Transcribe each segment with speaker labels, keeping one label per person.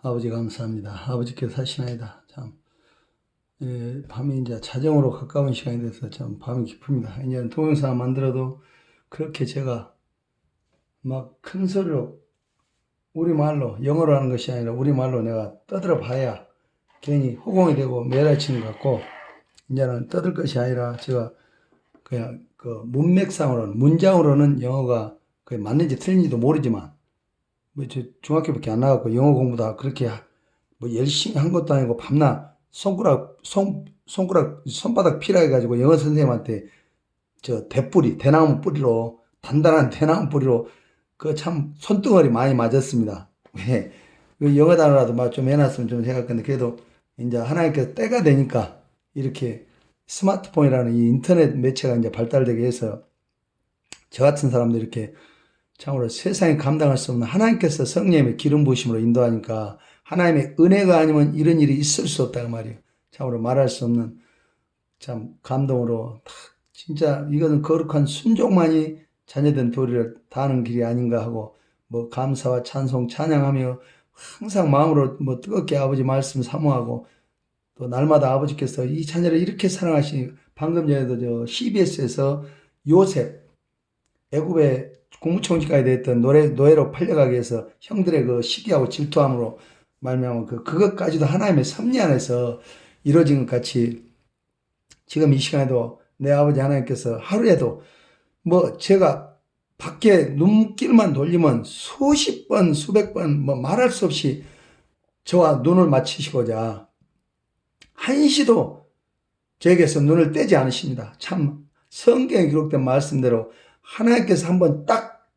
Speaker 1: 아버지 감사합니다. 아버지께서 하시나이다. 참, 밤이 이제 자정으로 가까운 시간이 돼서 참 밤이 깊습니다. 이제 동영상 만들어도 그렇게 제가 막 큰 소리로 우리말로 영어로 하는 것이 아니라 우리말로 내가 떠들어 봐야 괜히 호공이 되고 매달치는 것 같고 이제는 떠들 것이 아니라 제가 그냥 그 문맥상으로는 문장으로는 영어가 그게 맞는지 틀린지도 모르지만 뭐 저 중학교밖에 안 나갔고 영어 공부도 그렇게 뭐 열심히 한 것도 아니고 밤낮 손가락 손바닥 피라 해가지고 영어 선생님한테 저 대뿌리 대나무 뿌리로 단단한 대나무 뿌리로 그 참 손등어리 많이 맞았습니다. 왜? 그 영어 단어라도 막 좀 해놨으면 좀 생각했는데 그래도 이제 하나님께서 때가 되니까 이렇게 스마트폰이라는 이 인터넷 매체가 이제 발달되게 해서 저 같은 사람들 이렇게 참으로 세상에 감당할 수 없는 하나님께서 성령의 기름 부으심으로 인도하니까 하나님의 은혜가 아니면 이런 일이 있을 수 없다고 말이에요. 참으로 말할 수 없는 참 감동으로 진짜 이거는 거룩한 순종만이 자녀된 도리를 다하는 길이 아닌가 하고 뭐 감사와 찬송 찬양하며 항상 마음으로 뭐 뜨겁게 아버지 말씀 사모하고 또 날마다 아버지께서 이 자녀를 이렇게 사랑하시니 방금 전에도 저 CBS에서 요셉 애굽의 국무총리까지 됐던 노예로 팔려가게 해서 형들의 그 시기하고 질투함으로 말미암아 그것까지도 하나님의 섭리 안에서 이루어진 것 같이 지금 이 시간에도 내 아버지 하나님께서 하루에도 뭐 제가 밖에 눈길만 돌리면 수십 번, 수백 번 뭐 말할 수 없이 저와 눈을 맞추시고자 한시도 저에게서 눈을 떼지 않으십니다. 참 성경에 기록된 말씀대로 하나님께서 한번 딱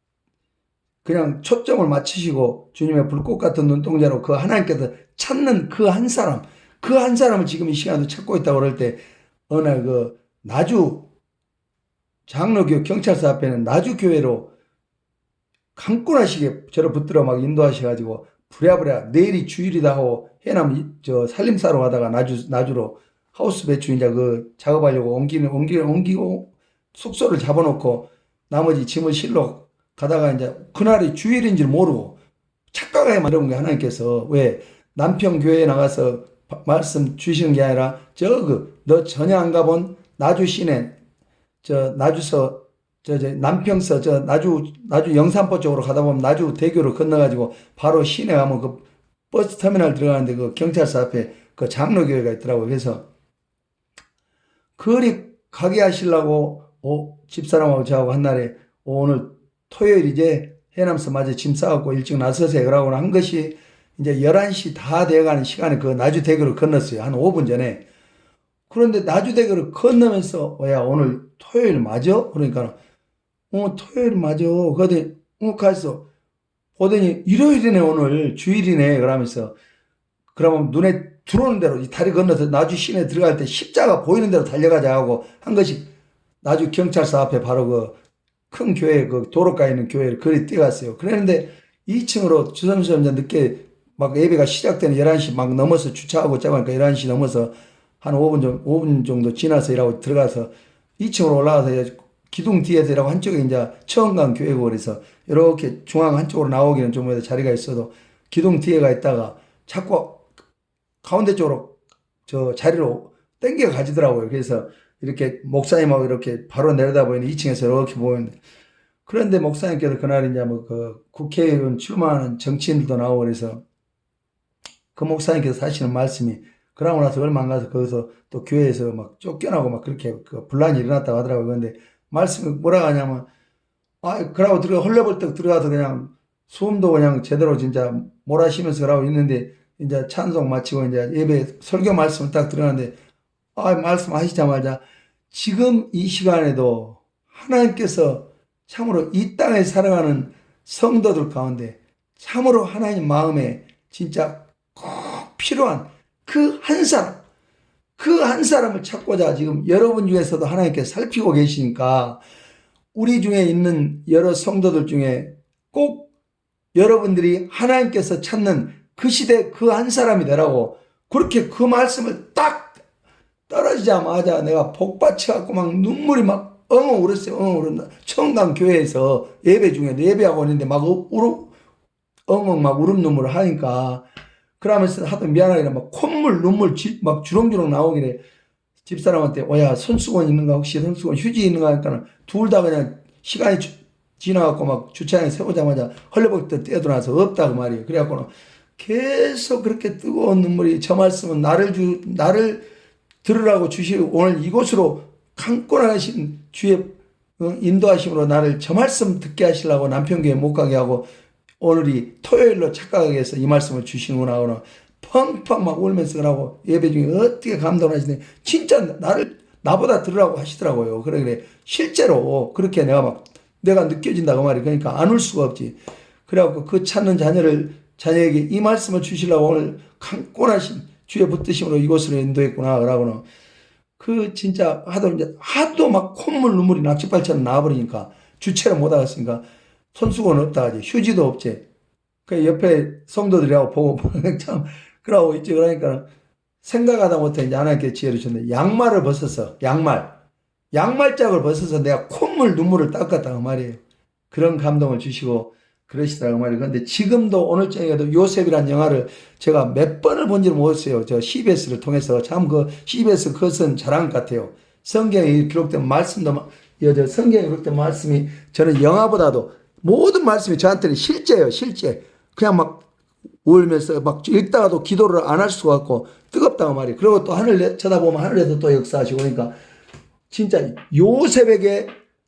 Speaker 1: 그냥 초점을 맞추시고 주님의 불꽃 같은 눈동자로 그 하나님께서 찾는 그 한 사람, 그 한 사람을 지금 이 시간도 찾고 있다고 그럴 때 어느 날 그 나주 장로교 경찰서 앞에는 나주 교회로 강권하시게 저를 붙들어 막 인도하셔가지고 부랴부랴 내일이 주일이다 하고 해남 저 살림사로 가다가 나주로 하우스 배추 이제 그 작업하려고 옮기고 숙소를 잡아놓고 나머지 짐을 실러 가다가 이제 그날이 주일인 줄 모르고 착각하게 만든 게 하나님께서 왜 남편 교회에 나가서 말씀 주시는 게 아니라 너 전혀 안 가본 나주 시내 저 나주서 남평서 저 나주 영산포 쪽으로 가다 보면 나주 대교를 건너가지고 바로 시내 가면 그 버스 터미널 들어가는데 그 경찰서 앞에 그 장로교회가 있더라고요. 그래서 그리 가게 하시려고 집사람하고 저하고 한 날에 오늘 토요일이제 해남서 마저 짐 싸갖고 일찍 나서세요. 그러고 한 것이 이제 11시 다 돼가는 시간에 그 나주 대교를 건넜어요. 한 5분 전에. 그런데 나주대교를 건너면서 야 오늘 토요일 맞아? 그러니까 토요일 맞아. 그러더니 가서 보더니 일요일이네 오늘 주일이네 그러면서 그러면 눈에 들어오는 대로 이 다리 건너서 나주 시내 들어갈 때 십자가 보이는 대로 달려가자 하고 한 것이 나주 경찰서 앞에 바로 그 큰 교회 그 도로가에 있는 교회를 그리 뛰어갔어요. 그랬는데 2층으로 주섬주섬 늦게 막 예배가 시작되는 11시 막 넘어서 주차하고 짜니까 11시 넘어서 한 5분 정도 지나서 일하고 들어가서 2층으로 올라가서 기둥 뒤에서 일하고 한쪽에 이제 처음간 교회고 그래서 이렇게 중앙 한쪽으로 나오기는 좀 자리가 있어도 기둥 뒤에가 있다가 자꾸 가운데 쪽으로 저 자리로 땡겨 가지더라고요. 그래서 이렇게 목사님하고 이렇게 바로 내려다보이는 2층에서 이렇게 보이는데 그런데 목사님께서 그날 이제 뭐 그 국회의원 출마하는 정치인들도 나오고 그래서 그 목사님께서 하시는 말씀이 그러고 나서 얼마 안 가서 거기서 또 교회에서 막 쫓겨나고 막 그렇게 그 분란이 일어났다고 하더라고요. 그런데 말씀이 뭐라 하냐면 그러고 헐레벌떡 들어가서 그냥 숨도 그냥 제대로 진짜 몰아쉬면서 그러고 있는데 이제 찬송 마치고 이제 예배 설교 말씀을 딱 들어가는데 말씀하시자마자 지금 이 시간에도 하나님께서 참으로 이 땅에 살아가는 성도들 가운데 참으로 하나님 마음에 진짜 꼭 필요한 그 한 사람, 그 한 사람을 찾고자 지금 여러분 중에서도 하나님께서 살피고 계시니까 우리 중에 있는 여러 성도들 중에 꼭 여러분들이 하나님께서 찾는 그 시대 그 한 사람이 되라고 그렇게 그 말씀을 딱 떨어지자마자 내가 복받쳐갖고 막 눈물이 막 엉엉 울었어요. 엉엉 울었나. 청강 교회에서 예배 중에 예배하고 있는데 막 엉엉 막 울음 눈물을 하니까 그러면서 하도 미안하게 막 콧물, 눈물 막 주렁주렁 나오길래 집사람한테, 야, 손수건 있는가? 혹시 손수건 휴지 있는가? 하니까 둘 다 그냥 시간이 지나갖고 막 주차장에 세우자마자 헐레벌떡 뛰어들어나서 없다고 말이에요. 그래갖고는 계속 그렇게 뜨거운 눈물이 저 말씀은 나를 들으라고 주시고 오늘 이곳으로 강권하신 주의 인도하심으로 나를 저 말씀 듣게 하시려고 남편교회 못 가게 하고 오늘이 토요일로 착각하게 해서 이 말씀을 주시는구나 하고 펑펑 막 울면서 그러고 예배 중에 어떻게 감동하시네. 진짜 나보다 들으라고 하시더라고요. 그래 실제로 그렇게 내가 느껴진다고 말이에요. 그러니까 안 울 수가 없지. 그래갖고 그 찾는 자녀에게 이 말씀을 주시려고 오늘 강권하신 주의 붙드심으로 이곳으로 인도했구나. 그러고는 그 진짜 하도 막 콧물 눈물이 낙지발처럼 나와버리니까 주체를 못 하겠으니까 손수건 없다 하지. 휴지도 없지. 그 옆에 성도들이라고 보고 참 그러고 있지. 그러니까 생각하다 못해 이제 하나님께 지혜를 주셨는데 양말을 벗어서 양말짝을 벗어서 내가 콧물 눈물을 닦았다고 말이에요. 그런 감동을 주시고 그러시더라고 말이에요. 그런데 지금도 오늘 저녁에도 요셉이라는 영화를 제가 몇 번을 본지를 모르겠어요. 저 CBS를 통해서 참 그 CBS 그것은 자랑 같아요. 성경에 기록된 말씀도 성경에 기록된 말씀이 저는 영화보다도 모든 말씀이 저한테는 실제예요. 실제. 그냥 막 울면서 막 읽다가도 기도를 안 할 수가 없고 뜨겁다고 말이에요. 그리고 또 하늘 쳐다보면 하늘에서 또 역사하시고 그러니까 진짜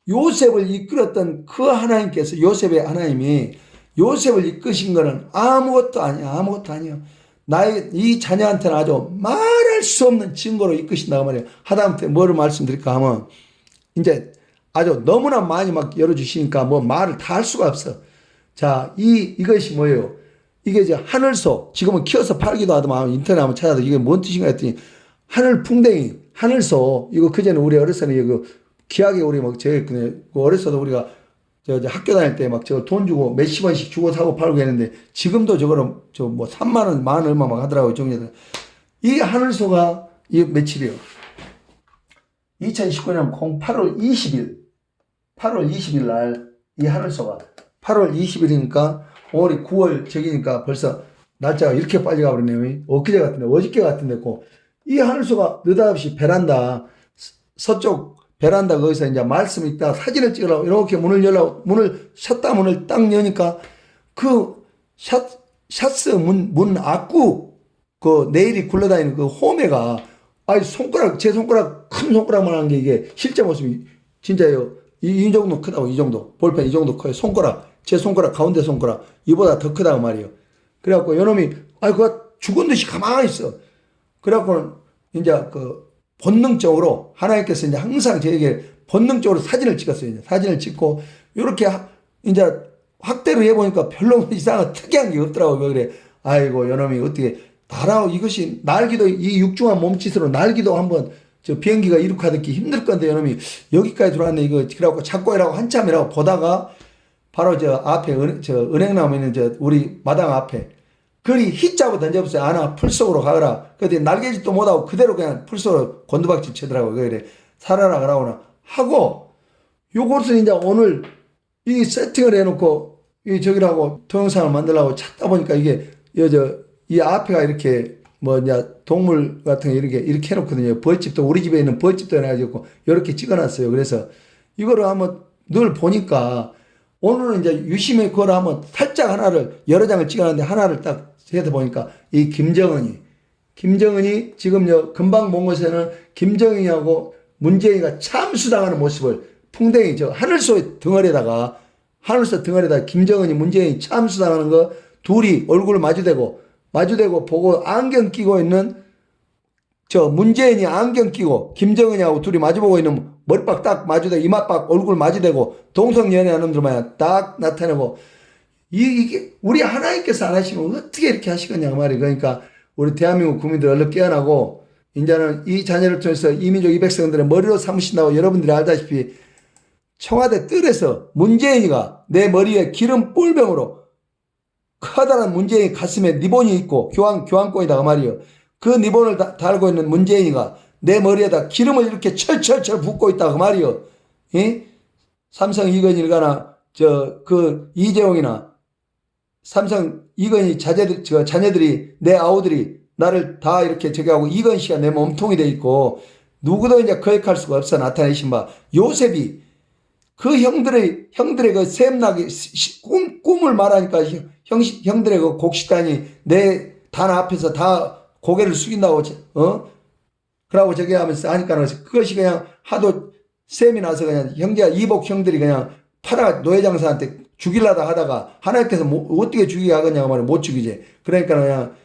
Speaker 1: 요셉을 이끌었던 그 하나님께서 요셉의 하나님이 요셉을 이끄신 거는 아무것도 아니야. 아무것도 아니야. 나의 이 자녀한테는 아주 말할 수 없는 증거로 이끄신다고 말이에요. 하다못해 뭐를 말씀드릴까 하면 이제 아주 너무나 많이 막 열어주시니까 뭐 말을 다 할 수가 없어. 자, 이것이 뭐예요? 이게 이제 하늘소, 지금은 키워서 팔기도 하더만 인터넷 한번 찾아도 이게 뭔 뜻인가 했더니 하늘풍뎅이, 하늘소, 이거 그전에 우리 어렸을 때 이거 귀하게 우리 막 제였거든요. 어렸을 때 우리가 저 학교 다닐 때 막 저거 돈 주고 몇십 원씩 주고 사고 팔고 했는데 지금도 저거는 저 뭐 3만 원, 만 얼마 막 하더라고요. 정리들. 이 하늘소가 이 며칠이요? 2019년 8월 20일, 8월 20일 날 이 하늘소가 8월 20일이니까 오늘이 9월 저기니까 벌써 날짜가 이렇게 빨리 가버리네요. 엊그제 같은데, 어저께 같은데, 이 하늘소가 느닷없이 베란다, 서쪽 베란다 거기서 이제 말씀 읽다가 사진을 찍으려고 이렇게 문을 샷다 문을 딱 여니까 그 샷스 문 앞구 그 네일이 굴러다니는 그 호매가 아니 제 손가락 큰 손가락만 하는 게 이게 실제 모습이 진짜요. 이 정도 크다고. 이 정도 볼펜 이 정도 커요. 제 손가락 가운데 손가락 이보다 더 크다고 말이에요. 그래갖고 요놈이 그거 죽은 듯이 가만히 있어. 그래갖고는 이제 그 본능적으로 하나님께서 이제 항상 저에게 본능적으로 사진을 찍었어요. 이제 사진을 찍고 이렇게 이제 확대로 해보니까 별로 이상한 특이한 게 없더라고요. 그래 아이고 요놈이 어떻게 날아오 이것이 날기도 이 육중한 몸짓으로 날기도 한번 저 비행기가 이륙하듯이 힘들 건데 요놈이 여기까지 들어왔네. 이거 그래갖고 자꾸 이라고 한참이라고 보다가 바로 저 앞에 은행나무 있는 저 우리 마당 앞에 그리 히자고 던져보세요. 아나 풀속으로 가거라. 근데 날개짓도 못하고 그대로 그냥 풀속으로 곤두박질 치더라고요. 그래 살아라 그러고는 하고 요것을 이제 오늘 이 세팅을 해놓고 이 저기라고 동영상을 만들려고 찾다 보니까 이게 이 앞에가 이렇게 뭐 이제 동물 같은 거 이렇게 해놓거든요. 벌집도 우리 집에 있는 벌집도 해가지고 이렇게 찍어놨어요. 그래서 이거를 한번 늘 보니까 오늘은 이제 유심히 그걸 한번 살짝 하나를 여러 장을 찍어놨는데 하나를 딱 해서 보니까 이 김정은이 지금 금방 본 것에는 김정은이하고 문재인이가 참수당하는 모습을 풍뎅이 하늘소 덩어리에다가 김정은이 문재인이 참수당하는 거 둘이 얼굴 마주대고 보고 안경 끼고 있는 문재인이 안경 끼고 김정은이하고 둘이 마주보고 있는 머리빡 딱 마주대고 이마빡 얼굴 마주대고 동성연애하는 놈들만 딱 나타내고 이게 우리 하나님께서 안 하시면 어떻게 이렇게 하시겠냐고 말이에요. 그러니까 우리 대한민국 국민들 얼른 깨어나고 이제는 이 자녀를 통해서 이민족 이 백성들의 머리로 삼으신다고 여러분들이 알다시피 청와대 뜰에서 문재인이가 내 머리에 기름 뿔병으로 커다란 문재인 가슴에 리본이 있고 교환권이다 말이에요. 그 리본을 달고 있는 문재인이가 내 머리에다 기름을 이렇게 철철철 붓고 있다 그 말이요. 삼성 이건일가나 이재용이나 삼성 이건희 자녀들이 내 아우들이 나를 다 이렇게 저기 하고 이건희 씨가 내 몸통이 돼 있고 누구도 이제 거역할 수가 없어 나타내신 바 요셉이 그 형들의 그 샘나게 꿈을 말하니까 형들의 그 곡식단이 내 단 앞에서 다 고개를 숙인다고 그러고 저기 하면서 하니까 그것이 그냥 하도 셈이 나서 그냥 형제가 이복 형들이 그냥 노예장사한테 죽이려다 하다가 하나님께서 어떻게 죽이게 하겠냐고 말이야. 못 죽이지. 그러니까 그냥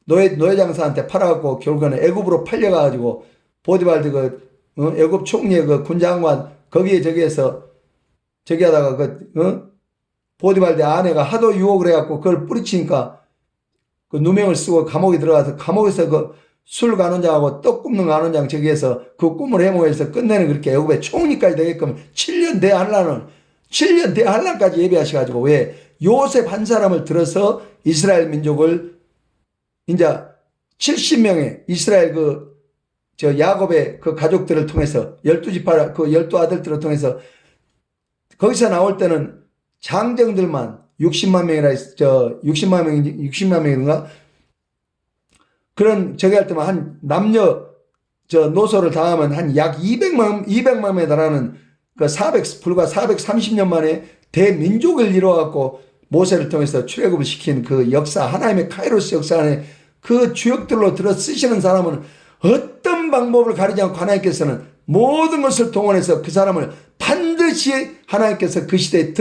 Speaker 1: 노예장사한테 팔아갖고 결국에는 애굽으로 팔려가지고 보디발드 애굽 총리의 그 군장관 거기에 저기에서 저기 하다가 보디발드 아내가 하도 유혹을 해갖고 그걸 뿌리치니까 그 누명을 쓰고 감옥에 들어가서 감옥에서 술 간원장하고 떡 굽는 간원장 저기에서 그 꿈을 해몽해서 끝내는 그렇게 애굽의 총리까지 되게끔 7년 대환란까지 예비하셔가지고 왜 요셉 한 사람을 들어서 이스라엘 민족을 이제 70명의 이스라엘 야곱의 그 가족들을 통해서 12지파 그 12아들들을 통해서 거기서 나올 때는 장정들만 60만 명이라 60만 명인가 그런 저기 할 때만 한 남녀 노소를 당하면 한 약 200만 명에 달하는 불과 430년 만에 대민족을 이루어갖고 모세를 통해서 출애굽을 시킨 그 역사 하나님의 카이로스 역사 안에 그 주역들로 들어 쓰시는 사람은 어떤 방법을 가리지 않고 하나님께서는 모든 것을 동원해서 그 사람을 반드시 하나님께서 그 시대의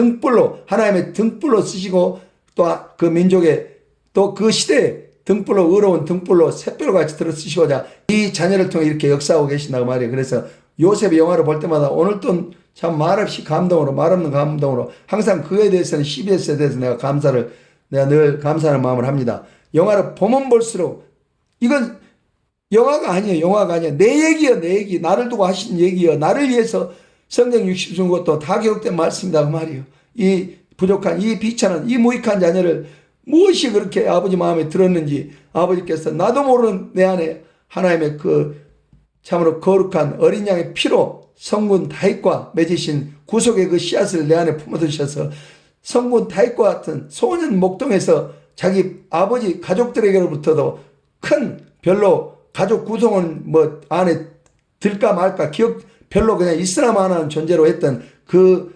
Speaker 1: 하나님의 등불로 쓰시고 또 그 민족의 또 그 시대에 등불로 의로운 등불로 샛별같이 들어 쓰시고자 이 자녀를 통해 이렇게 역사하고 계신다고 말이에요. 그래서 요셉의 영화를 볼 때마다 오늘도 참 말없이 감동으로 말없는 감동으로 항상 그에 대해서는 CBS에 대해서 내가 늘 감사하는 마음을 합니다. 영화를 보면 볼수록 이건 영화가 아니에요. 내 얘기요, 내 얘기. 나를 두고 하신 얘기요. 나를 위해서 성경 60중 것도 다 기록된 말씀이다 그 말이에요. 이 부족한 이 비천한 이 무익한 자녀를 무엇이 그렇게 아버지 마음에 들었는지 아버지께서 나도 모르는 내 안에 하나님의 그 참으로 거룩한 어린 양의 피로 성군 다윗과 맺으신 구속의 그 씨앗을 내 안에 품어두셔서 성군 다윗과 같은 소년 목동에서 자기 아버지 가족들에게로부터도 큰 별로 가족 구성은 안에 들까 말까 별로 그냥 있으나마나한 존재로 했던 그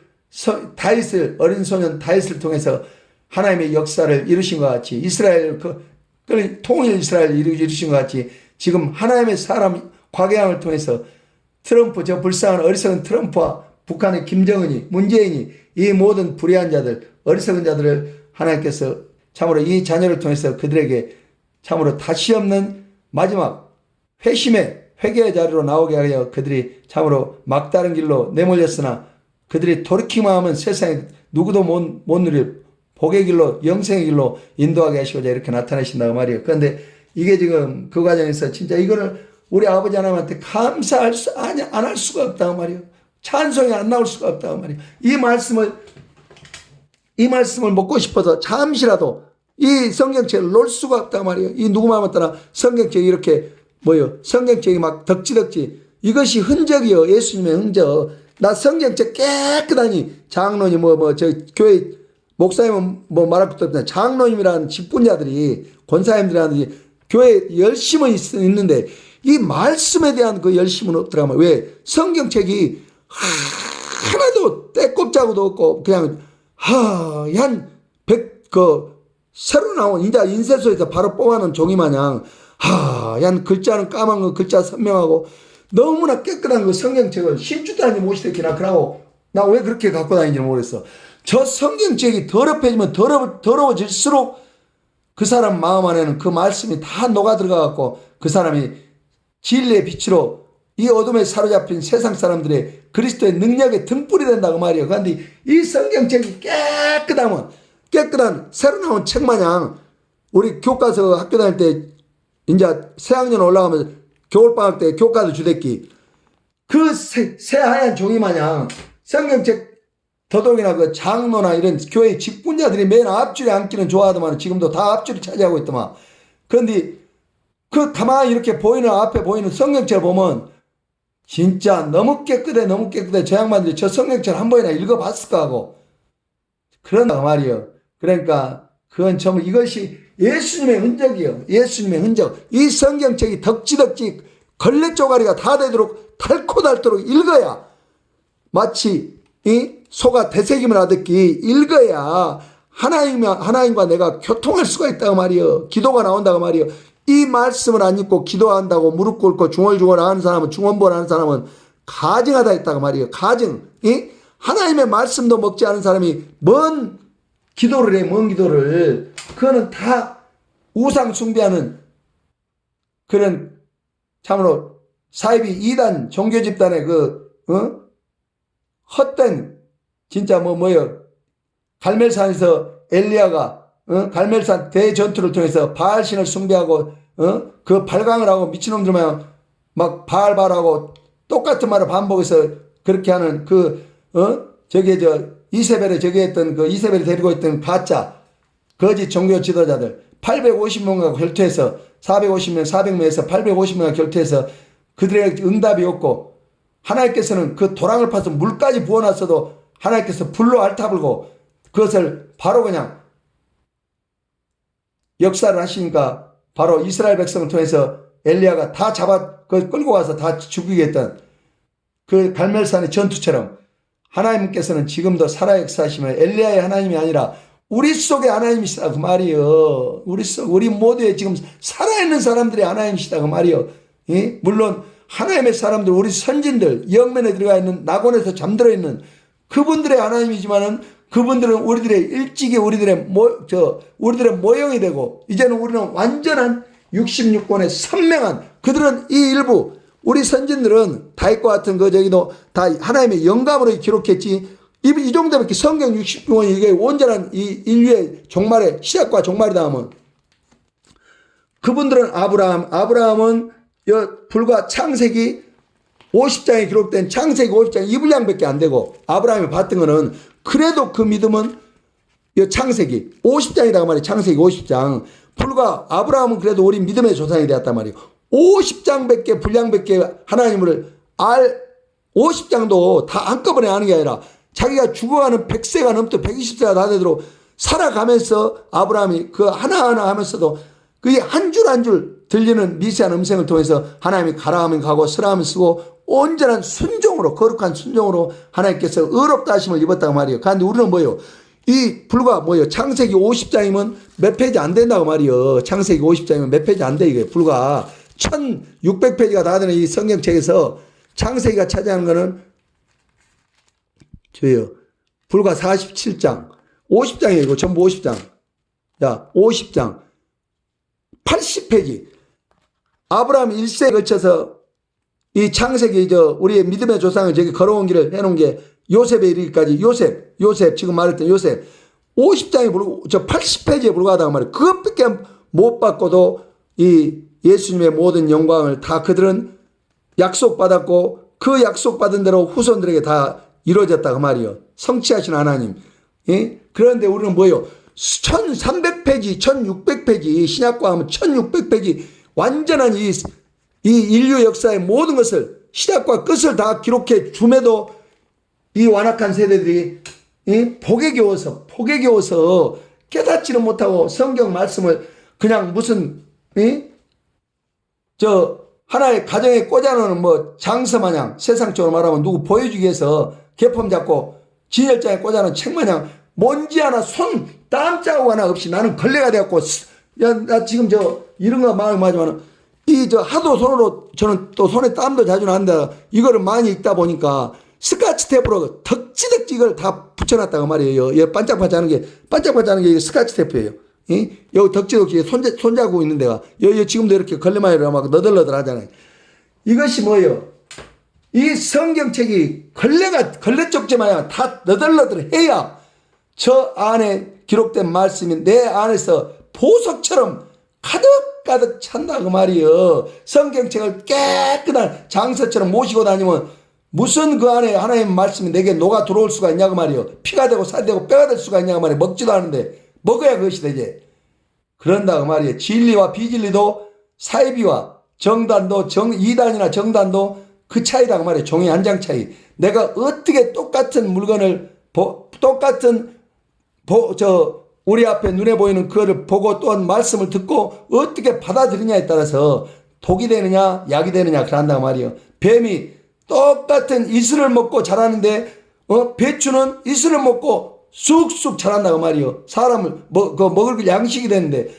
Speaker 1: 어린 소년 다윗을 통해서 하나님의 역사를 이루신 것 같이 통일 이스라엘을 이루신 것 같이 지금 하나님의 사람 곽예왕을 통해서 저 불쌍한 어리석은 트럼프와 북한의 김정은이 문재인이 이 모든 불의한 자들 어리석은 자들을 하나님께서 참으로 이 자녀를 통해서 그들에게 참으로 다시 없는 마지막 회개의 자리로 나오게 하여 그들이 참으로 막다른 길로 내몰렸으나 그들이 돌이키기만 하면 세상에 누구도 못 누릴 복의 길로 영생의 길로 인도하게 하시고자 이렇게 나타내신다고 말이에요. 그런데 이게 지금 그 과정에서 진짜 이거를 우리 아버지 하나님한테 안 할 수가 없다고 말이에요. 찬송이 안 나올 수가 없다고 말이에요. 이 말씀을 먹고 싶어서 잠시라도 이 성경책을 놓을 수가 없다고 말이에요. 이 누구 마음에 따라 성경책이 이렇게 성경책이 막 덕지덕지 이것이 흔적이요. 예수님의 흔적. 나 성경책 깨끗하니 장로님 저 교회 목사님은 말할 것도 없다. 장로님이라는 직분자들이 권사님들이라는 교회에 열심은 있는데 이 말씀에 대한 그 열심은 없더라고요. 왜? 성경책이 하나도 떼꼽자고도 없고 그냥 하얀 새로 나온 인쇄소에서 바로 뽑아놓은 종이 마냥 하얀 글자는 까만 거 글자 선명하고 너무나 깨끗한 그 성경책을 신주도 아니고 못이 이렇게 그러고 나 왜 그렇게 갖고 다니는지 모르겠어. 저 성경책이 더럽혀지면 더러워질수록 그 사람 마음 안에는 그 말씀이 다 녹아 들어가 갖고 그 사람이 진리의 빛으로 이 어둠에 사로잡힌 세상 사람들의 그리스도의 능력의 등불이 된다고 말이에요. 그런데 이 성경책이 깨끗한 새로 나온 책 마냥 우리 교과서 학교 다닐 때 이제 새학년 올라가면 겨울방학 때 교과서 주댔기 그 새하얀 종이 마냥 성경책 더더욱이나 그 장로나 이런 교회 직분자들이 맨 앞줄에 앉기는 좋아하더만 지금도 다 앞줄이 차지하고 있더만. 그런데 그 가만히 이렇게 앞에 보이는 성경책을 보면 진짜 너무 깨끗해. 저 양반들이 저 성경책을 한 번이나 읽어봤을까 하고 그런다 말이에요. 그러니까 그건 전부 이것이 예수님의 흔적이요. 예수님의 흔적. 이 성경책이 덕지덕지 걸레 쪼가리가 다 되도록 닳도록 읽어야, 마치 이 소가 되새김을 하듯이 읽어야 하나님과 내가 교통할 수가 있다고 말이요. 기도가 나온다고 말이요. 이 말씀을 안 읽고 기도한다고 무릎 꿇고 중얼중얼 하는 사람은, 중언부언 하는 사람은 가증하다 했다고 말이요. 가증. 하나님의 말씀도 먹지 않은 사람이 먼 기도를 해, 먼 기도를. 그거는 다 우상 숭배하는 그런 참으로 사이비 이단 종교 집단의 헛된 진짜 뭐요. 갈멜산에서 엘리야가 갈멜산 대전투를 통해서 바알신을 숭배하고 그 발광을 하고 미친놈들만 막 바알바라고 똑같은 말을 반복해서 그렇게 하는 이세벨에 저기 했던 이세벨이 데리고 있던 가짜 거짓 종교 지도자들 850명과 결투해서 450명 400명에서 850명과 결투해서 그들의 응답이 없고, 하나님께서는 그 도랑을 파서 물까지 부어놨어도 하나님께서 불로 앓아불고 그것을 바로 그냥 역사를 하시니까 바로 이스라엘 백성을 통해서 엘리야가 다 끌고 와서 다 죽이게 했던 그 갈멜산의 전투처럼 하나님께서는 지금도 살아 역사하시면 엘리야의 하나님이 아니라 우리 속에 하나님이시다 그 말이요. 우리 모두의 지금 살아있는 사람들의 하나님이시다 그 말이요. 물론 하나님의 사람들, 우리 선진들, 영면에 들어가 있는 낙원에서 잠들어 있는 그분들의 하나님이지만은 그분들은 우리들의 일찍이 우리들의 모형이 되고, 이제는 우리는 완전한 66권의 선명한, 그들은 이 일부 우리 선진들은 다윗과 같은 저기도 다 하나님의 영감으로 기록했지, 이 정도면 성경 66권이 이게 온전한 이 인류의 종말의 시작과 종말이다 하면, 그분들은 아브라함은 불과 창세기 50장에 기록된 창세기 50장 2분량밖에 안 되고, 아브라함이 봤던 거는 그래도 그 믿음은 창세기 50장이다 말이에요. 창세기 50장. 불과 아브라함은 그래도 우리 믿음의 조상이 되었단 말이에요. 50장밖에 분량밖에 하나님을 50장도 다 한꺼번에 아는 게 아니라 자기가 죽어가는 100세가 넘도 120세가 다 되도록 살아가면서 아브라함이 그 하나하나 하면서도 그게 한 줄 한 줄 들리는 미세한 음성을 통해서 하나님이 가라 하면 가고 쓰라 하면 쓰고 온전한 순종으로, 거룩한 순종으로 하나님께서 의롭다 하심을 입었다고 말이에요. 그런데 우리는 뭐예요? 이 불과 창세기 50장이면 몇 페이지 안 된다고 말이에요. 창세기 50장이면 몇 페이지 안 돼. 이게 불과 1600페이지가 다 되는 이 성경책에서 창세기가 차지하는 거는 불과 47장. 50장이에요. 이거 전부 50장. 자, 50장. 80페이지. 아브라함 1세에 걸쳐서 이 창세기 우리의 믿음의 조상을 저기 걸어온 길을 해놓은 게 요셉에 이르기까지, 요셉 지금 말했던 요셉 50장에 80페이지에 불과하다고 말이에요. 그것밖에 못 받고도 이 예수님의 모든 영광을 다 그들은 약속받았고 그 약속받은 대로 후손들에게 다 이루어졌다고 말이에요. 성취하신 하나님. 예? 그런데 우리는 뭐예요? 1300페이지 1600페이지 신약과 하면 1600페이지 완전한 이 인류 역사의 모든 것을 시작과 끝을 다 기록해 줌에도 이 완악한 세대들이 복에 겨워서 깨닫지는 못하고 성경 말씀을 그냥 무슨 하나의 가정에 꽂아놓는 장서 마냥, 세상적으로 말하면 누구 보여주기 위해서 개품 잡고 진열장에 꽂아놓은 책 마냥 먼지 하나 땀 자국 하나 없이 나는 걸레가 되었고, 나 지금 이런 거 마음에 맞지만 하도 손으로, 저는 또 손에 땀도 자주 나는데 이거를 많이 읽다 보니까 스카치 테이프로 덕지덕지 이걸 다 붙여놨다고 말이에요. 얘 반짝반짝하는 게 스카치 테이프예요. 여기 덕지덕지 손잡고 있는 데가 여기 지금도 이렇게 걸레마이로 막 너덜너덜 하잖아요. 이것이 뭐예요? 이 성경책이 걸레 쪽지마냥 다 너덜너덜 해야 저 안에 기록된 말씀이 내 안에서 보석처럼 가득가득 찬다 그 말이에요. 성경책을 깨끗한 장서처럼 모시고 다니면 무슨 그 안에 하나님의 말씀이 내게 녹아 들어올 수가 있냐고 말이에요. 피가 되고 살이 되고 뼈가 될 수가 있냐고 말이에요. 먹지도 않은데 먹어야 그것이 되지. 그런다고 말이에요. 진리와 비진리도 사이비와 정단도 이단이나 정단도 그 차이다 그 말이에요. 종이 한 장 차이. 내가 어떻게 똑같은 물건을 똑같은 우리 앞에 눈에 보이는 그거를 보고 또한 말씀을 듣고 어떻게 받아들이냐에 따라서 독이 되느냐 약이 되느냐 그런단 말이에요. 뱀이 똑같은 이슬을 먹고 자라는데 배추는 이슬을 먹고 쑥쑥 자란다고 말이에요. 사람을 먹을 양식이 되는데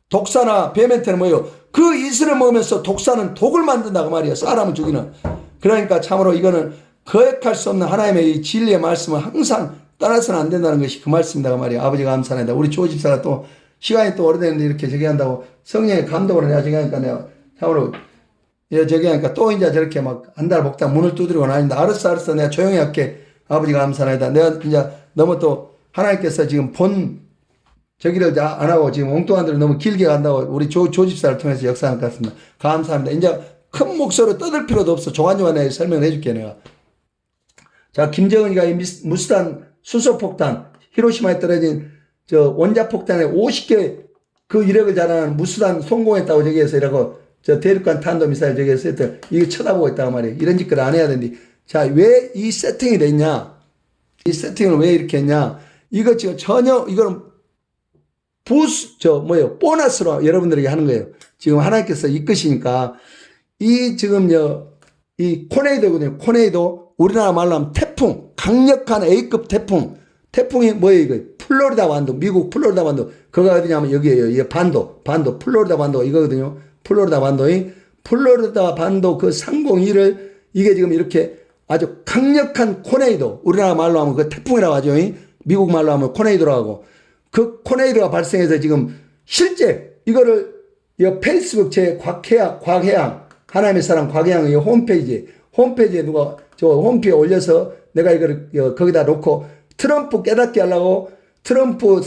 Speaker 1: 독사나 뱀한테는 뭐예요? 그 이슬을 먹으면서 독사는 독을 만든다고 말이에요. 사람을 죽이는. 그러니까 참으로 이거는 거역할 수 없는 하나님의 이 진리의 말씀을 항상 떠나서는 안 된다는 것이 그 말씀이다 말이에요. 아버지 감사합니다. 우리 조 집사가 또 시간이 또 오래됐는데 이렇게 저기 한다고 성령의 감동으로 내가 저기 하니까 내가 참으로 저기 하니까 또 이제 저렇게 막 한 달 먹다 문을 두드리고 나닌다. 알았어 내가 조용히 할게. 아버지 감사합니다. 내가 이제 너무 또 하나님께서 지금 본 저기를 안 하고 지금 엉뚱한 데로 너무 길게 간다고 우리 조 집사를 통해서 역사한 것 같습니다. 감사합니다. 이제 큰 목소리로 떠들 필요도 없어. 조간조간 내가 설명을 해줄게 내가. 자, 김정은이가 이 무수단 수소폭탄, 히로시마에 떨어진 저 원자폭탄에 50개 그 이력을 자랑하는 무수단 성공했다고 저기에서 이라고 저 대륙간 탄도미사일 저기에서 이거 쳐다보고 있다고 말이에요. 이런 짓을 안 해야 되는데. 자, 왜 이 세팅이 됐냐? 이 세팅을 왜 이렇게 했냐? 이거 지금 전혀, 이거는 보너스로 여러분들에게 하는 거예요. 지금 하나님께서 이끄시니까. 이 지금 이 코네이도거든요. 코네이도, 우리나라 말로 하면 태풍, 강력한 A급 태풍. 태풍이 뭐예요, 이거? 플로리다 반도, 미국 플로리다 반도. 그거 어디냐면 여기에요. 이게 반도, 플로리다 반도가 이거거든요. 플로리다 반도 그 상공위를 이게 지금 이렇게 아주 강력한 코네이도, 우리나라 말로 하면 그 태풍이라고 하죠. 미국 말로 하면 코네이도라고 하고. 그 코네이도가 발생해서 지금 실제 이거를 페이스북 제 곽해양 하나님의 사람 곽해양의 홈페이지에 누가 저 홈페이지에 올려서 내가 이거를 거기다 놓고 트럼프 깨닫게 하려고 트럼프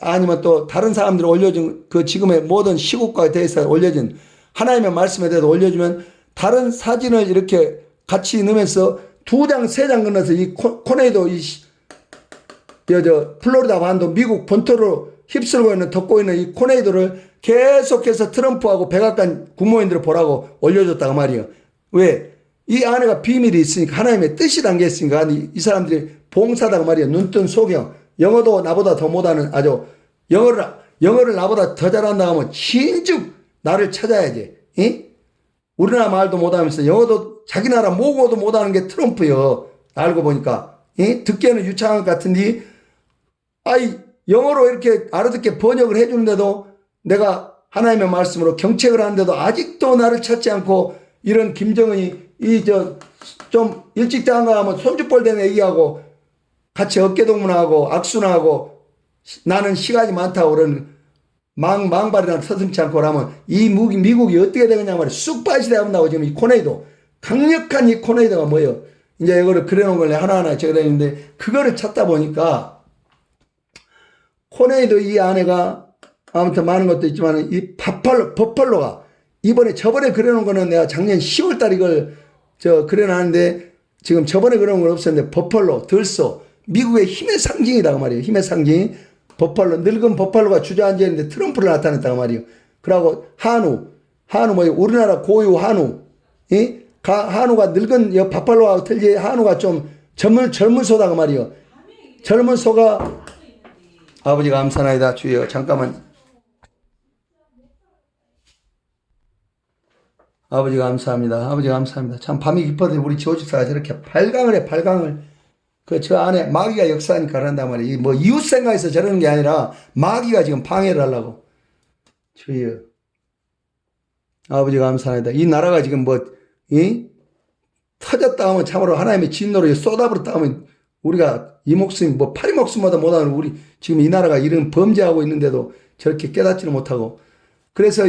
Speaker 1: 아니면 또 다른 사람들 올려준 그 지금의 모든 시국과에 대해서 올려진 하나님의 말씀에 대해서 올려주면 다른 사진을 이렇게 같이 넣으면서 2장 3장 건너서 이 코네이도 플로리다 반도 미국 본토로 휩쓸고 있는 덮고 있는 이 코네이도를 계속해서 트럼프하고 백악관 국무원들을 보라고 올려줬다고 말이에요. 왜? 이 안에가 비밀이 있으니까 하나님의 뜻이 담겨 있으니까 이 사람들이 봉사다고 말이에요. 눈뜬 소경. 영어도 나보다 더 못하는 영어를 나보다 더 잘한다 하면 진즉 나를 찾아야지. 우리나라 말도 못하면서 영어도 자기 나라 모국어도 못하는 게 트럼프요. 알고 보니까 듣기에는 유창한 것 같은데 영어로 이렇게 알아듣게 번역을 해주는데도 내가 하나님의 말씀으로 경책을 하는데도 아직도 나를 찾지 않고 이런 김정은이 좀 일찍 당한가 하면 손주벌 된 얘기하고 같이 어깨동무하고 악순하고 나는 시간이 많다고 그런 망발이랑 서슴지 않고 하면 이 미국이 어떻게 되느냐 말이야. 쑥 빠지다 한다고 지금 이 코네이도 강력한 이 코네이도가 뭐예요. 이제 이거를 그려놓은 걸 하나하나 적어놨는데 그거를 찾다 보니까 코네이도 이 안에가 아무튼 많은 것도 있지만 이 버팔로가 저번에 그려놓은 거는 내가 작년 10월 달 이걸 그려놨는데 지금 저번에 그려놓은 건 없었는데 버팔로, 들소 미국의 힘의 상징이다 말이에요. 힘의 상징. 버팔로, 늙은 버팔로가 주저앉아 있는데 트럼프를 나타냈다고 말이에요. 그러고 한우 뭐예요? 우리나라 고유 한우. 한우가 늙은 버팔로하고 틀리 한우가 좀 젊은 소다가 말이에요. 젊은 소가 아버지 감사나이다 주여. 잠깐만. 아버지 감사합니다. 아버지 감사합니다. 참 밤이 깊어도 우리 지호집사가 저렇게 발광을 해. 저 안에 마귀가 역사하니까 그런단 말이에요. 뭐 이웃 생각해서 저러는 게 아니라 마귀가 지금 방해를 하려고. 주여. 아버지 감사합니다. 이 나라가 지금 터졌다 하면 참으로 하나님의 진노로 쏟아버렸다 하면 우리가 이 목숨 파리 목숨보다 못하는 우리 지금 이 나라가 이런 범죄하고 있는데도 저렇게 깨닫지를 못하고. 그래서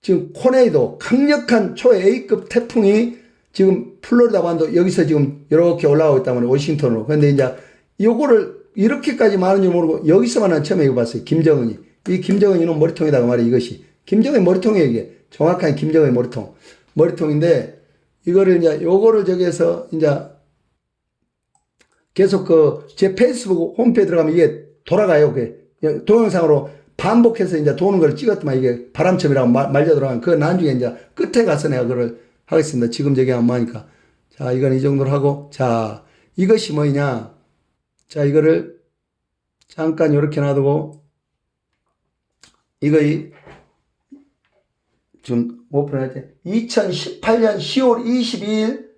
Speaker 1: 지금 코네이도 강력한 초 A급 태풍이 지금 플로리다 반도 여기서 지금 이렇게 올라가고 있다면 워싱턴으로. 그런데 이제 요거를 이렇게까지 많은 줄 모르고 여기서만 처음에 이거 봤어요. 김정은이. 이 김정은이 놈 머리통이다가 말이에요. 이것이. 김정은이 머리통이에요. 이게. 정확한 김정은이 머리통인데 이거를 이제 요거를 저기에서 이제 계속 제 페이스북 홈페이지 들어가면 이게 돌아가요. 그게. 동영상으로 반복해서 이제 도는 걸 찍었더만 이게 바람첨이라고 말려 들어가면 그 나중에 이제 끝에 가서 내가 그걸 하겠습니다. 지금 저기 하면 뭐하니까. 자, 이건 이 정도로 하고. 자, 이것이 뭐냐. 자, 이거를 잠깐 이렇게 놔두고 이거 좀 오픈할게. 2018년 10월 22일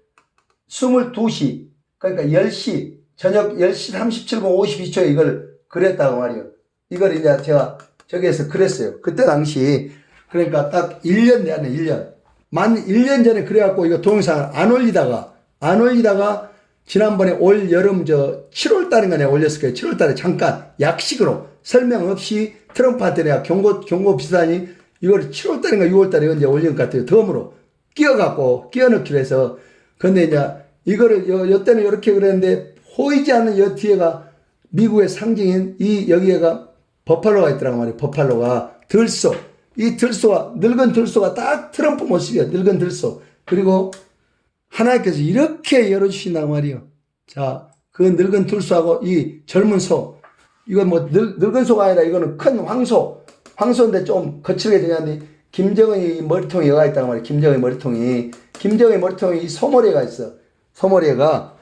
Speaker 1: 22시 그러니까 10시 저녁 10시 37분 52초에 이걸 그랬다고 말이요. 이걸 이제 제가 저기에서 그랬어요. 그때 당시 그러니까 딱 1년 내내 1년 만 1년 전에 그래갖고 이거 동영상을 안 올리다가 지난번에 올 여름 7월 달인가 내가 올렸을 거예요. 7월 달에 잠깐 약식으로 설명 없이 트럼프한테 내가 경고 비슷하니 이걸 7월 달인가 6월 달에 언제 올린 것 같아요. 덤으로 끼워넣기로 해서. 근데 이제 이거를 요때는 이렇게 그랬는데 보이지 않는 여 뒤에가 미국의 상징인 여기에가 버팔로가 있더란 말이에요. 버팔로가 들소. 이 들소가 늙은 들소가 딱 트럼프 모습이에요. 늙은 들소. 그리고 하나님께서 이렇게 열어주신단 말이에요. 자, 그 늙은 들소하고 이 젊은 소. 이건 뭐 늙은 소가 아니라 이거는 큰 황소. 황소인데 좀 거칠게 생겼는데 김정은이 머리통이 여가 있단 말이에요. 김정은이 머리통이 이 소머리가 있어. 소머리가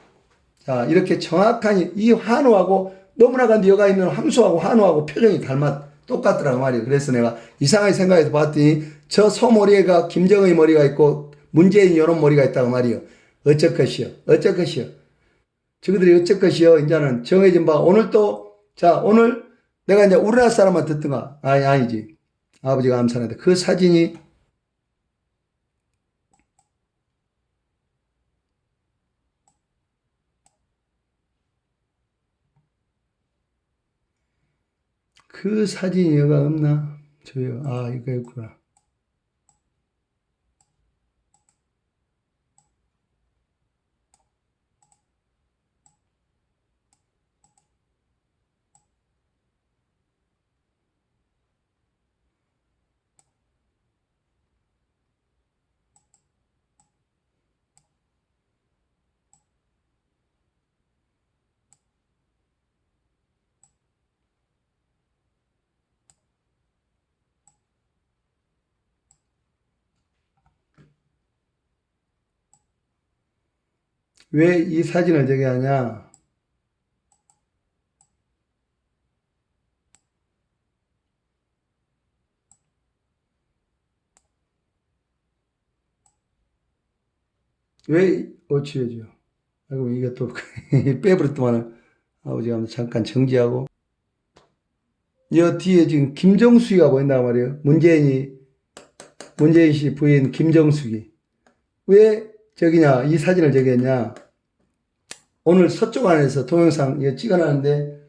Speaker 1: 자 이렇게 정확한 이 한우하고 너무나 간데 여가 있는 황소하고 한우하고 표정이 똑같더라고 말이에요. 그래서 내가 이상하게 생각해서 봤더니 저 소머리가 김정은이 머리가 있고 문재인이 이런 머리가 있다고 말이에요. 어쩔 것이요. 저희들이 어쩔 것이요. 이제는 정해진 바 오늘 내가 이제 우리나라 사람만 듣든가 아니지. 아버지가 감사합니다. 그 사진이 여가 없나? 저요. 이거 있구나. 왜 이 사진을 저기 하냐? 왜 어찌해줘? 아이고 이게 또 빼버렸더만 아버지가 잠깐 정지하고 여 뒤에 지금 김정숙이가 보인단 말이에요. 문재인 씨 부인 김정숙이 왜 저기냐? 이 사진을 저기 했냐? 오늘 서쪽안에서 동영상 이거 찍어놨는데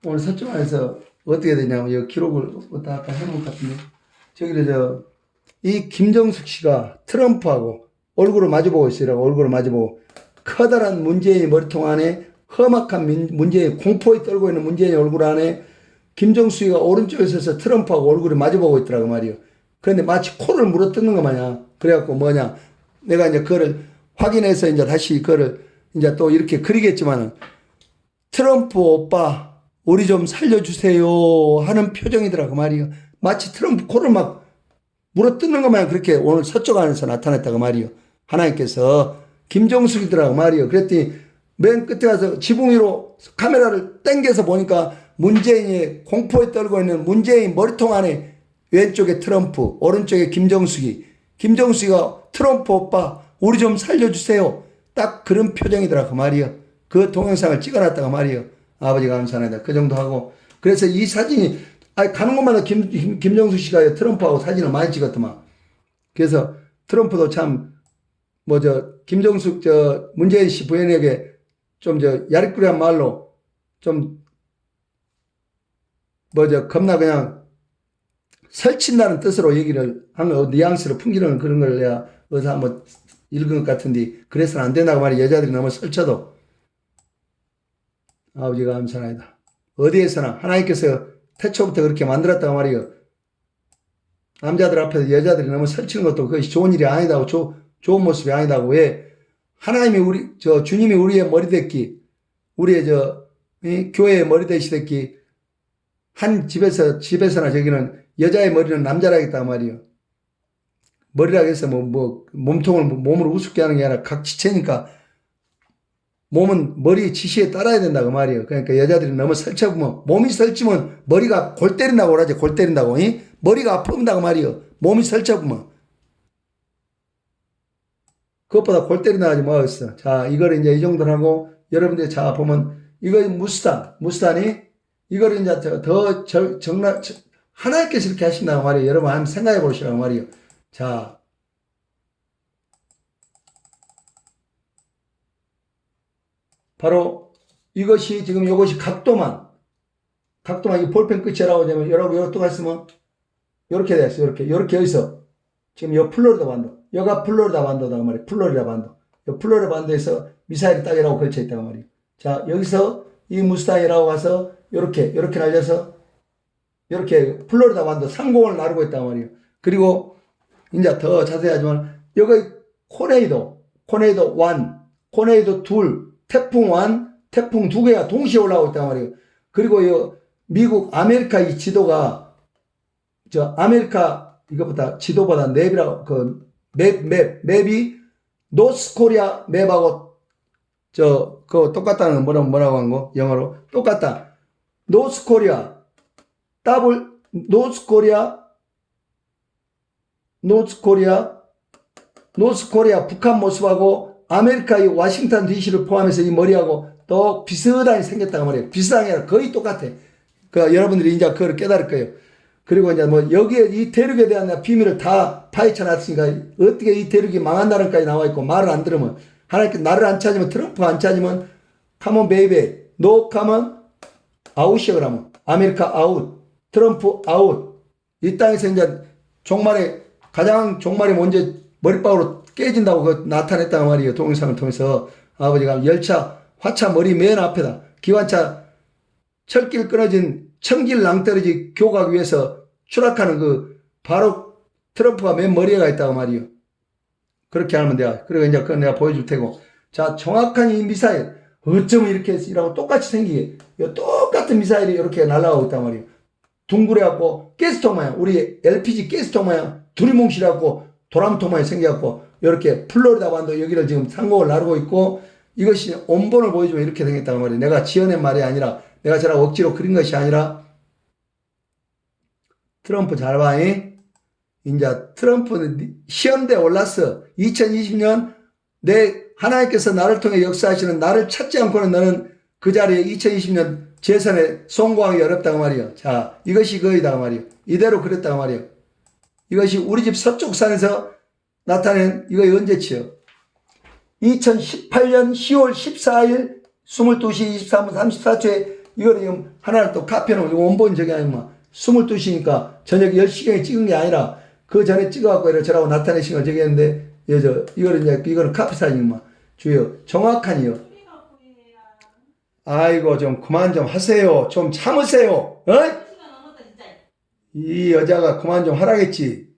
Speaker 1: 오늘 서쪽안에서 어떻게 되냐면 이 기록을 어디다 아까 해놓은 것 같은데 저기를 이 김정숙 씨가 트럼프하고 얼굴을 마주보고 있으라고 얼굴을 마주보고 커다란 문재인 머리통 안에 험악한 문재인 공포에 떨고 있는 문재인 얼굴 안에 김정숙이가 오른쪽에 서서 트럼프하고 얼굴을 마주보고 있더라고 말이요. 그런데 마치 코를 물어뜯는 것 마냥 그래갖고 뭐냐 내가 이제 그거를 확인해서 이제 다시 그거를 이제 또 이렇게 그리겠지만은 트럼프 오빠 우리 좀 살려주세요 하는 표정이더라고 말이요. 마치 트럼프 코를 막 물어뜯는 것만 그렇게 오늘 서쪽 안에서 나타났다고 말이요. 하나님께서 김정숙이더라고 말이요. 그랬더니 맨 끝에 가서 지붕 위로 카메라를 당겨서 보니까 문재인이 공포에 떨고 있는 문재인 머리통 안에 왼쪽에 트럼프 오른쪽에 김정숙이가 트럼프 오빠 우리 좀 살려주세요. 딱 그런 표정이더라고 말이요. 그 동영상을 찍어놨다가 말이요. 아버지가 감사합니다. 그 정도 하고 그래서 이 사진이 가는 곳마다 김정숙 씨가 트럼프하고 사진을 많이 찍었더만. 그래서 트럼프도 참 김정숙 문재인 씨 부인에게 좀 야리꾸리한 말로 좀 겁나 그냥 설친다는 뜻으로 얘기를 한 거, 뉘앙스로 풍기는 그런 걸 내가 어디서 한번 읽은 것 같은데 그래서는 안 된다고 말이야. 여자들이 너무 설쳐도. 아버지가 감사합니다. 어디에서나 하나님께서 태초부터 그렇게 만들었다고 말이에요. 남자들 앞에서 여자들이 너무 설치는 것도 그것이 좋은 일이 아니다고 좋은 모습이 아니다고. 왜? 하나님이 주님이 우리의 머리 됐기 우리의 교회의 머리 되시됐기 한 집에서나 저기는 여자의 머리는 남자라겠다 말이에요. 머리라고 해서 몸통을 몸으로 우습게 하는 게 아니라 각 지체니까 몸은 머리 지시에 따라야 된다 그 말이에요. 그러니까 여자들이 너무 설쳐보면 몸이 설치면 머리가 골 때린다고 그러지. 골 때린다고. 이? 머리가 아픈다 그 말이에요. 몸이 설쳐보면. 그것보다 골 때린다 하지 뭐가 있어. 자, 이거를 이제 이 정도로 하고 여러분들 자 보면 이거 무스탄이 이거를 이제 더 정말 하나님께서 이렇게 하신다고 말이에요. 여러분 한번 생각해 보시라고 말이에요. 자, 바로 이것이 지금 이것이 각도만 이 볼펜 끝이라고 하면 여러분 이것도 갔으면 이렇게 됐어요. 이렇게 여기서 지금 이 플로리다 반도 여가 플로리다 반도다 말이에요. 플로리다 반도 이 플로리다 반도에서 미사일이 딱 이라고 걸쳐 있다고 말이에요. 자, 여기서 이 무스탄이라고 가서 이렇게 날려서 이렇게 플로리다 반도 상공을 나르고 있단 말이에요. 그리고 이제 더 자세하지만 여기 코네이도 1, 코네이도 2, 태풍 1, 태풍 2개가 동시에 올라오고 있단 말이에요. 그리고 이 미국 아메리카 이 지도가 아메리카 이것보다 지도보다 맵이라고 맵이 노스코리아 맵하고 그거 똑같다는 뭐라고 한 거? 영어로 똑같다. 노스코리아 북한 모습하고 아메리카의 워싱턴 DC를 포함해서 이 머리하고 또 비슷하게 생겼단 말이에요. 비슷한 게 아니라 거의 똑같아. 그 여러분들이 이제 그걸 깨달을 거예요. 그리고 이제 뭐 여기에 이 대륙에 대한 비밀을 다 파헤쳐 놨으니까 어떻게 이 대륙이 망한다는까지 나와 있고 말을 안 들으면 하나님께 나를 안 찾으면 트럼프가 안 찾으면 come on baby no come on 아웃이야 그러면 아메리카 아웃 트럼프 아웃 이 땅에서 이제 가장 종말이 먼저 머리박으로 깨진다고 그 나타냈단 말이에요. 동영상을 통해서 아버지가 열차 화차 머리 맨 앞에다 기관차 철길 끊어진 청길 낭떠러지 교각 위에서 추락하는 그 바로 트럼프가 맨 머리에 가 있다고 말이에요. 그렇게 하면 돼요. 그리고 이제 그건 내가 보여줄 테고. 자, 정확한 이 미사일 어쩌면 이렇게 이라고 똑같이 생기게 똑같은 미사일이 이렇게 날아가고 있단 말이에요. 둥그레갖고 가스통 모양 우리 LPG 가스통 모양 두리뭉실해갖고 도람통 모양 생겨갖고 이렇게 플로리다 반도 여기를 지금 상공을 나르고 있고 이것이 온본을 보여주면 이렇게 생겼단 말이에요. 내가 지어낸 말이 아니라 내가 저랑 억지로 그린 것이 아니라 트럼프 잘 봐. 이제 트럼프는 시험대에 올랐어. 2020년 하나님께서 나를 통해 역사하시는 나를 찾지 않고는 너는 그 자리에 2020년 재선에 성공하기 어렵다고 말이에요. 자, 이것이 그이다 말이에요. 이대로 그랬다고 말이에요. 이것이 우리 집 서쪽 산에서 나타낸 이거 언제치요? 2018년 10월 14일 22시 23분 34초에 이거를 지금 하나를 또 카피해놓은 원본 저기 아니면 22시니까 저녁 10시경에 찍은 게 아니라 그 전에 찍어갖고 이렇게 저라고 나타내신 걸 저기 했는데 이거는 카피 사진이만 주요 정확하니요. 아이고 좀 그만 좀 하세요. 좀 참으세요. 어? 이 여자가 그만 좀 하라겠지.